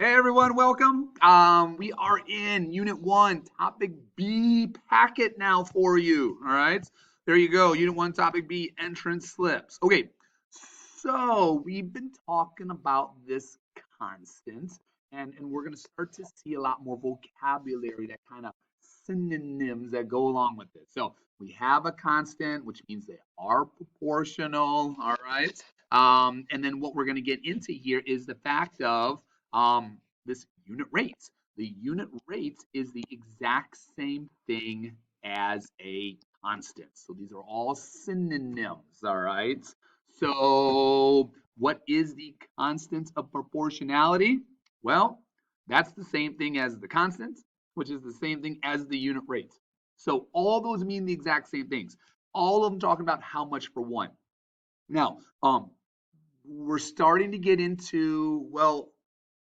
Hey everyone, welcome. We are in Unit 1, Topic B packet now for you. All right, there you go. Unit 1, Topic B, entrance slips. Okay, so we've been talking about this constant, and we're going to start to see a lot more vocabulary, that kind of synonyms that go along with it. So we have a constant, which means they are proportional. All right, and then what we're going to get into here is the fact of this unit rate. The unit rate is the exact same thing as a constant. So these are all synonyms, all right? So what is the constant of proportionality? Well, that's the same thing as the constant, which is the same thing as the unit rate. So all those mean the exact same things. All of them talking about how much for one. Now, we're starting to get into, well,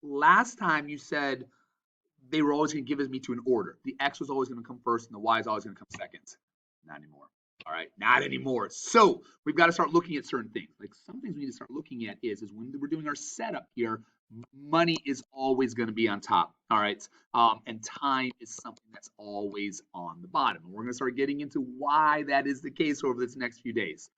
last time you said they were always going to give me to an order. The X was always going to come first and the Y is always going to come second. Not anymore. All right, not anymore. So we've got to start looking at certain things. Like some things we need to start looking at is when we're doing our setup here, money is always going to be on top. All right, and time is something that's always on the bottom. And we're going to start getting into why that is the case over this next few days.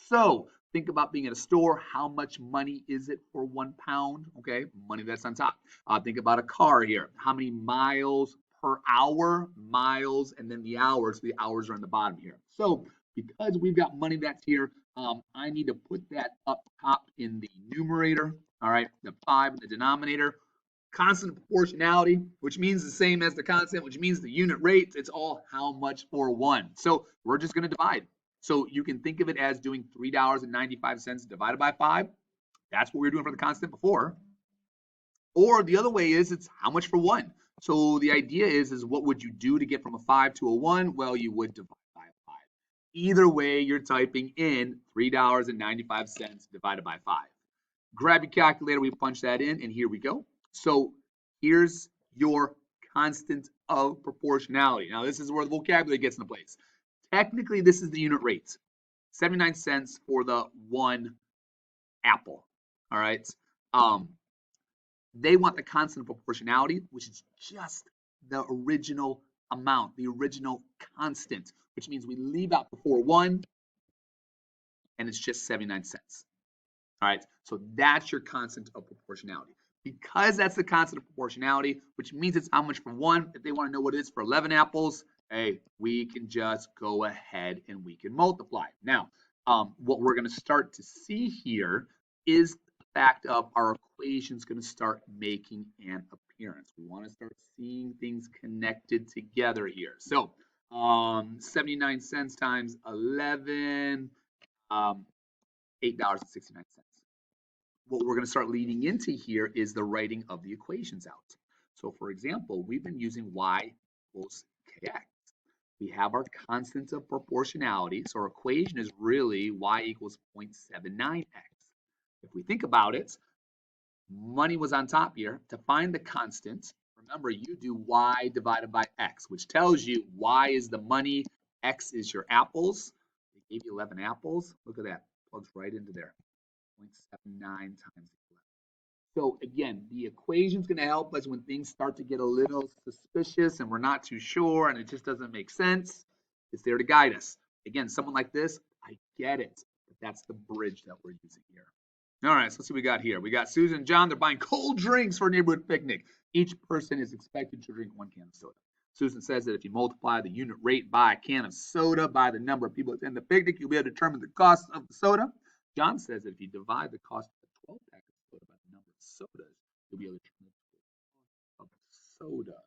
So think about being at a store. How much money is it for 1 pound? Okay, money that's on top. Think about a car here. How many miles per hour? Miles and then the hours. The hours are on the bottom here. So because we've got money that's here, I need to put that up top in the numerator. All right, the 5 in the denominator. Constant proportionality, which means the same as the constant, which means the unit rate. It's all how much for one. So we're just going to divide. So you can think of it as doing $3.95 divided by 5. That's what we were doing for the constant before. Or the other way is it's how much for one. So the idea is what would you do to get from a 5 to a 1? Well, you would divide by 5. Either way, you're typing in $3.95 divided by 5. Grab your calculator, we punch that in, and here we go. So here's your constant of proportionality. Now, this is where the vocabulary gets into place. Technically, this is the unit rate. 79 cents for the 1 apple. All right. They want the constant of proportionality, which is just the original amount, the original constant, which means we leave out before 1, and it's just 79 cents. All right, so that's your constant of proportionality. Because that's the constant of proportionality, which means it's how much for 1. If they want to know what it is for 11 apples, hey, we can just go ahead and we can multiply. Now, what we're going to start to see here is the fact of our equation's going to start making an appearance. We want to start seeing things connected together here. So 79 cents times 11, $8.69. What we're going to start leading into here is the writing of the equations out. So for example, we've been using y equals kx. We have our constants of proportionality. So our equation is really y equals 0.79x. If we think about it, money was on top here. To find the constant, remember you do y divided by x, which tells you y is the money, x is your apples. They gave you 11 apples. Look at that. Plugs right into there. 0.79 times 11. So again, the equation is going to help us when things start to get a little suspicious and we're not too sure and it just doesn't make sense. It's there to guide us. Again, someone like this, I get it, but that's the bridge that we're using here. All right, so let's see what we got here. We got Susan and John. They're buying cold drinks for a neighborhood picnic. Each person is expected to drink 1 can of soda. Susan says that if you multiply the unit rate by a can of soda by the number of people attending the picnic, you'll be able to determine the cost of the soda. John says that if you divide the cost of a 12-pack of soda by the number of sodas, you'll be able to determine the cost of soda.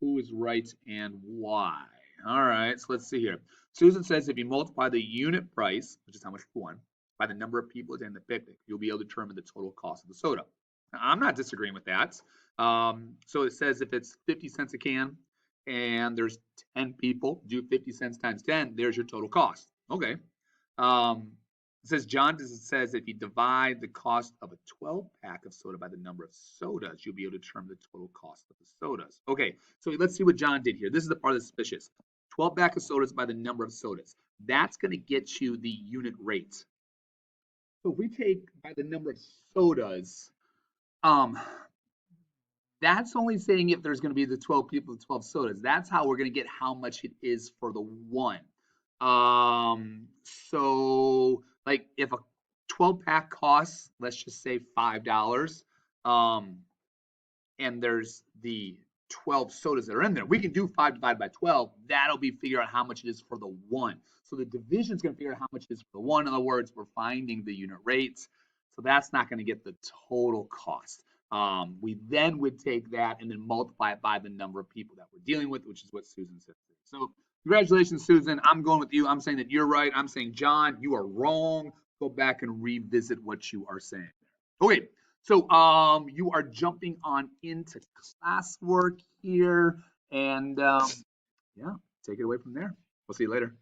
Who is right and why? All right, so let's see here. Susan says if you multiply the unit price, which is how much for one, by the number of people attending the picnic, you'll be able to determine the total cost of the soda. Now, I'm not disagreeing with that. So it says if it's 50 cents a can and there's 10 people, do 50 cents times 10, there's your total cost. Okay. It says John says if you divide the cost of a 12-pack of soda by the number of sodas, you'll be able to determine the total cost of the sodas. Okay, so let's see what John did here. This is the part that's suspicious. 12-pack of sodas by the number of sodas. That's going to get you the unit rate. So if we take by the number of sodas, That's only saying if there's going to be the 12 people, the 12 sodas. That's how we're going to get how much it is for the one. So like if a 12 pack costs, let's just say $5, um, and there's the 12 sodas that are in there, we can do 5 divided by 12. That'll be figure out how much it is for the one. So the division is going to figure out how much it is for the one. In other words, we're finding the unit rates. So that's not going to get the total cost. We then would take that and then multiply it by the number of people that we're dealing with, which is what Susan said. So congratulations, Susan. I'm going with you. I'm saying that you're right. I'm saying, John, you are wrong. Go back and revisit what you are saying. Okay, so you are jumping on into classwork here, and yeah, take it away from there. We'll see you later.